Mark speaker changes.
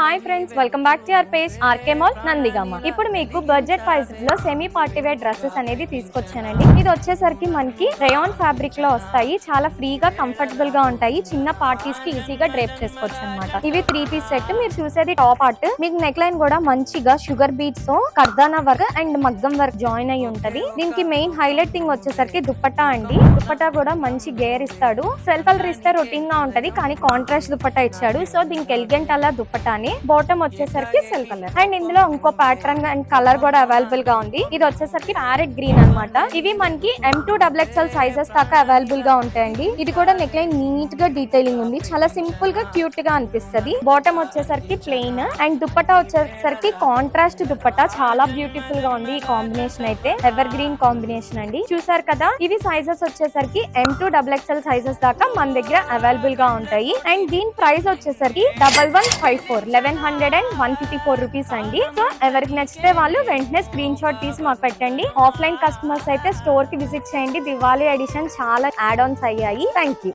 Speaker 1: Hi friends, welcome back to our page RK mall Nandigama. ఇప్పుడు మీకు budget price లో semi party wear dresses అనేది తీసుకొచ్చానండి. ఇది వచ్చేసరికి మనకి రేయాన్ ఫ్యాబ్రిక్ లో వస్తాయి. చాలా ఫ్రీగా కంఫర్టబుల్ గా ఉంటాయి. చిన్న పార్టీస్ కి ఈజీగా డ్రేప్ చేసుకోవచ్చు అనమాట. ఇవి 3 పీస్ సెట్. మీరు చూసేది టాప్ పార్ట్. మీకు నెక్ లైన్ కూడా మంచిగా షుగర్ బీట్స్ తో కర్దానా వర్క్ అండ్ మగ్గం వర్క్ జాయిన్ అయ్యి ఉంటది. దీనికి మెయిన్ హైలైట్ థింగ్ వచ్చేసరికి దుప్పట్టా అండి. దుప్పట్టా కూడా మంచి గేర్ ఇస్తాడు. సెల్ఫ్ కలర్ ఇస్తే రొటీన్ గా ఉంటది, కానీ కాంట్రాస్ట్ దుప్పట్టా ఇచ్చాడు. సో దీనికి ఎలిగెంట్ అలా దుప్పటాని. బాటమ్ వచ్చేసరికి సెల్ కలర్ అండ్ ఇందులో ఇంకో ప్యాటర్న్ అండ్ కలర్ కూడా అవైలబుల్ గా ఉంది. ఇది వచ్చేసరికి ప్యారెట్ గ్రీన్ అన్నమాట. ఇవి మనకి M2XXL సైజెస్ దాకా అవైలబుల్ గా ఉంటాయండి. ఇది కూడా నెక్ లైన్ నీట్ గా డీటెయిలింగ్ ఉంది. చాలా సింపుల్ గా క్యూట్ గా అనిపిస్తది. బాటమ్ వచ్చేసరికి ప్లెయిన్ అండ్ దుప్పటా వచ్చేసరికి కాంట్రాస్ట్ దుప్పటా. చాలా బ్యూటిఫుల్ గా ఉంది. ఈ కాంబినేషన్ అయితే ఎవర్ గ్రీన్ కాంబినేషన్ అండి. చూసారు కదా, ఇవి సైజెస్ వచ్చేసరికి M2XXL సైజెస్ దాకా మన దగ్గర అవైలబుల్ గా ఉంటాయి. అండ్ దీని ప్రైస్ వచ్చేసరికి 1154 and 154 రూపీస్ అండి. సో ఎవరికి నచ్చితే వాళ్ళు వెంటనే స్క్రీన్ షాట్ తీసి మాకు పెట్టండి. ఆఫ్లైన్ కస్టమర్స్ అయితే స్టోర్ కి విజిట్ చేయండి. దివాళీ ఎడిషన్ చాలా యాడ్ ఆన్స్ అయ్యాయి. Thank you.